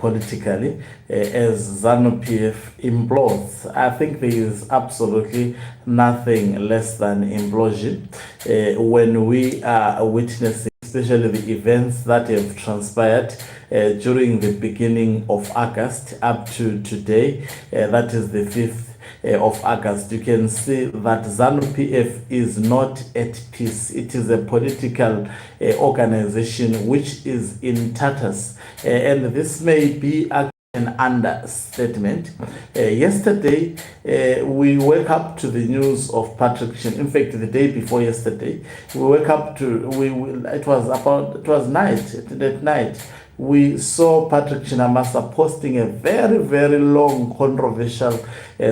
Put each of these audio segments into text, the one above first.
politically as ZanuPF implodes. I think there is absolutely nothing less than implosion when we are witnessing, especially the events that have transpired during the beginning of August up to today, that is the 5th of August. You can see that ZanuPF is not at peace. It is a political organization which is in tatters, and this may be an understatement. Yesterday, we woke up to the news of Patrick. In fact, the day before yesterday, we woke up to it was night. At night, we saw Patrick Chinamasa posting a very, very long, controversial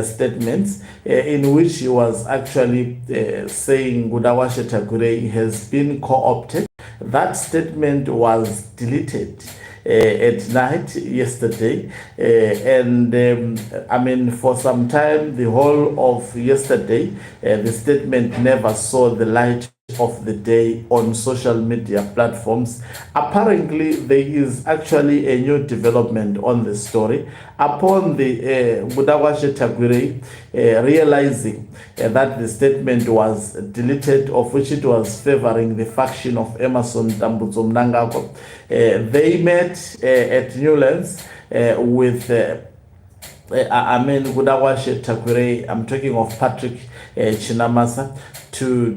statements in which he was actually saying Gudawashe Tagwirei has been co-opted. That statement was deleted at night yesterday, and I mean, for some time, the whole of yesterday, the statement never saw the light of the day on social media platforms. Apparently, there is actually a new development on the story upon the Gudawashe Tagwirei realizing that the statement was deleted, of which it was favoring the faction of Emerson Tambutso Mnangagwa. They met at Newlands with Gudawashe Tagwirei. I'm talking of Patrick Chinamasa, to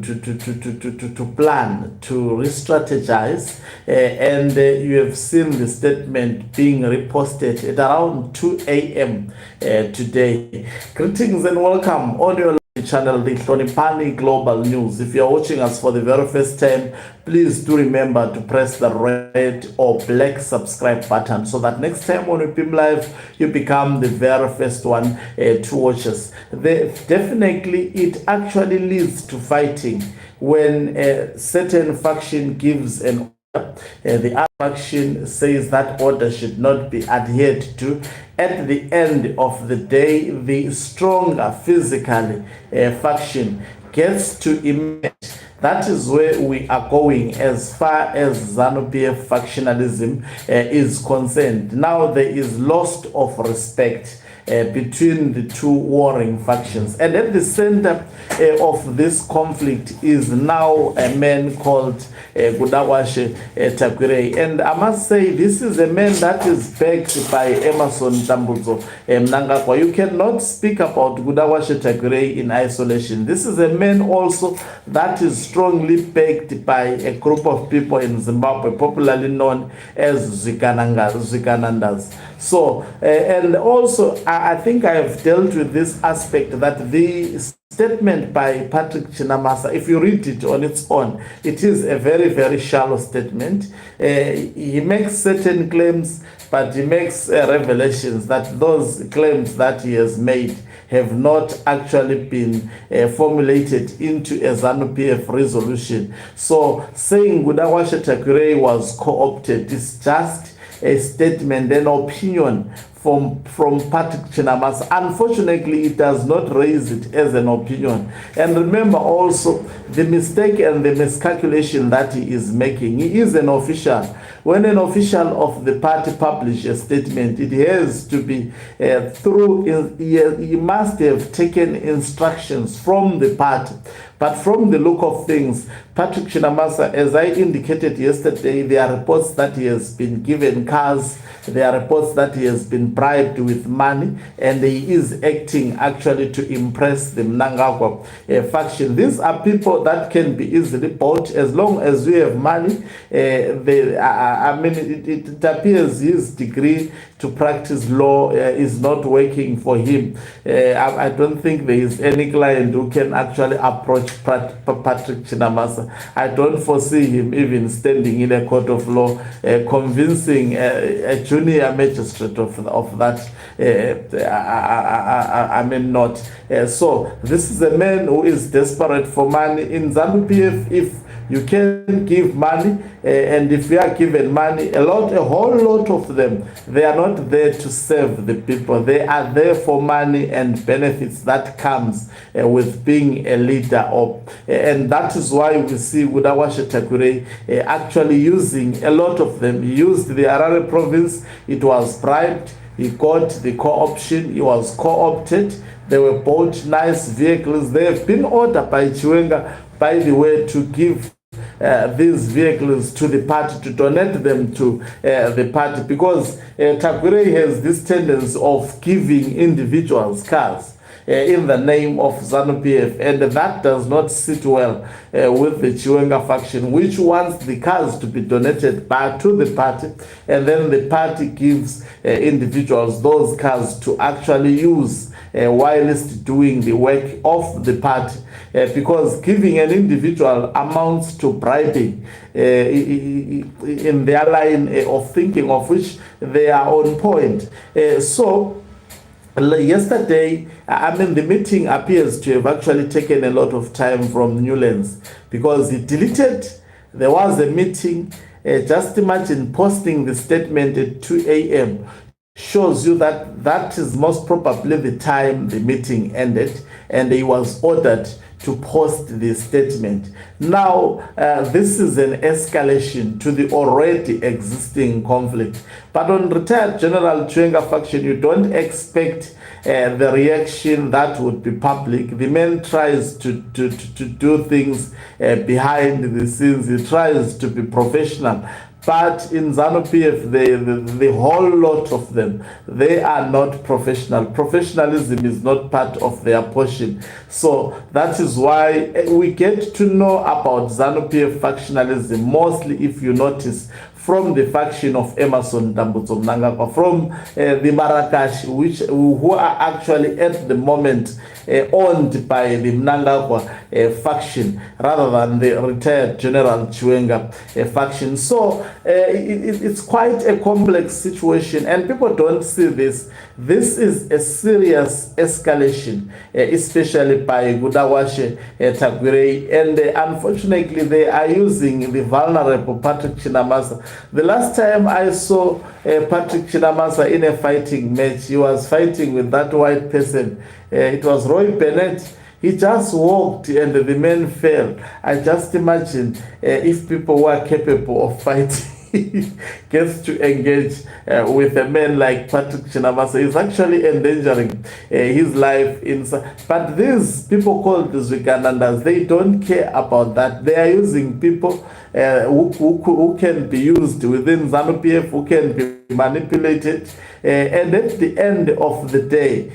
plan, to re-strategize, and you have seen the statement being reposted at around 2 a.m. Today. Greetings and welcome on your channel, the Hlonipani Global News. If you are watching us for the very first time, please do remember to press the red or black subscribe button so that next time when we beam live, you become the very first one to watch us. Definitely, it actually leads to fighting when a certain faction gives an the other faction says that order should not be adhered to. At the end of the day, the stronger physically faction gets to emerge. That is where we are going as far as ZanuPF factionalism is concerned. Now there is loss of respect between the two warring factions, and at the center of this conflict is now a man called Gudawashe Tagwirei, and I must say this is a man that is backed by Emerson Tambutso Mnangagwa. You cannot speak about Gudawashe Tagwirei in isolation. This is a man also that is strongly backed by a group of people in Zimbabwe, popularly known as Ziganandas. So, and also, I think I have dealt with this aspect that the statement by Patrick Chinamasa, if you read it on its own, it is a very, very shallow statement. He makes certain claims, but he makes revelations that those claims that he has made have not actually been formulated into a ZanuPF resolution. So saying Gudawashe Tagwirei was co-opted is just a statement, an opinion from Patrick Chinamasa. Unfortunately, it does not raise it as an opinion. And remember also the mistake and the miscalculation that he is making. He is an official. When an official of the party publishes a statement, it has to be he must have taken instructions from the party. But from the look of things, Patrick Chinamasa, as I indicated yesterday, there are reports that he has been given cars, there are reports that he has been bribed with money, and he is acting actually to impress the Mnangagwa faction. These are people that can be easily bought as long as you have money. It appears his degree to practice law is not working for him. I don't think there is any client who can actually approach Patrick Chinamasa. I don't foresee him even standing in a court of law convincing a junior magistrate of that. not. So this is a man who is desperate for money. In ZanuPF, if You can give money, and if you are given money, a whole lot of them, they are not there to serve the people. They are there for money and benefits that comes with being a leader. And that is why we see Gudawashe Tagwirei actually using a lot of them. He used the Harare province. It was bribed. He got the co-option. He was co-opted. They were bought nice vehicles. They have been ordered by Chiwenga, by the way, to give these vehicles to the party, to donate them to the party, because Tagwirei has this tendency of giving individuals cars in the name of ZanuPF, and that does not sit well with the Chiwenga faction, which wants the cars to be donated to the party, and then the party gives individuals those cars to actually use whilst doing the work of the party, because giving an individual amounts to bribing in their line of thinking, of which they are on point. So yesterday, the meeting appears to have actually taken a lot of time from Newlands, because he deleted. There was a meeting. Just imagine posting the statement at 2 a.m. shows you that that is most probably the time the meeting ended, and he was ordered to post the statement. Now, this is an escalation to the already existing conflict. But on retired General Chiwenga faction, you don't expect the reaction that would be public. The man tries to do things behind the scenes. He tries to be professional. But in ZanuPF, the whole lot of them, they are not professional. Professionalism is not part of their portion. So that is why we get to know about ZanuPF factionalism, mostly, if you notice, from the faction of Emerson Dambudzo Mnangagwa, from the Marakash, who are actually at the moment owned by the Mnangagwa faction, rather than the retired General Chiwenga faction. So it's quite a complex situation, and people don't see this. This is a serious escalation, especially by Gudawashe Tagwirei, and unfortunately they are using the vulnerable Patrick Chinamasa. The last time I saw Patrick Chinamasa in a fighting match, he was fighting with that white person. It was Roy Bennett. He just walked and the man fell. I just imagine if people were capable of fighting, gets to engage with a man like Patrick Chinamasa. He's actually endangering his life. But these people called the Zwiganandas, they don't care about that. They are using people who can be used within ZanuPF, who can be manipulated. And at the end of the day,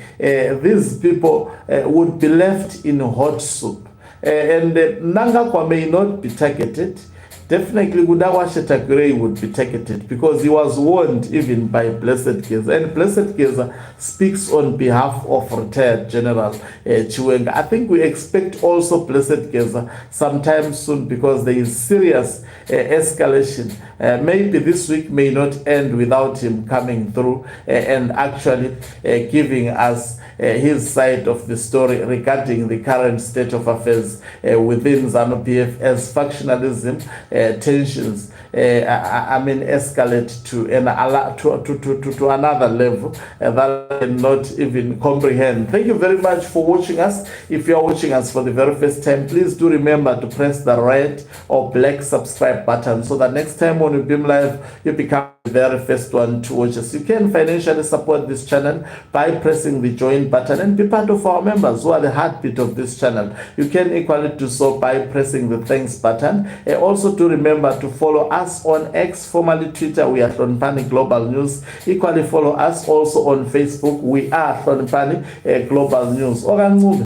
these people would be left in hot soup. And Mnangagwa may not be targeted. Definitely Gudawashe Tagwirei would be targeted, because he was warned even by Blessed Geza, and Blessed Geza speaks on behalf of retired General Chiwenga. I think we expect also Blessed Geza sometime soon, because there is serious escalation. Maybe this week may not end without him coming through and actually giving us his side of the story regarding the current state of affairs within ZanuPF, as factionalism tensions escalate to another level that I cannot even comprehend. Thank you very much for watching us. If you are watching us for the very first time, please do remember to press the red or black subscribe button, so that next time when we beam live, you become the very first one to watch us. You can financially support this channel by pressing the join button and be part of our members who are the heartbeat of this channel. You can equally do so by pressing the thanks button. Also to remember to follow us on X, formerly Twitter. We are Hloniphani Global News. Equally follow us also on Facebook. We are Hloniphani Global News.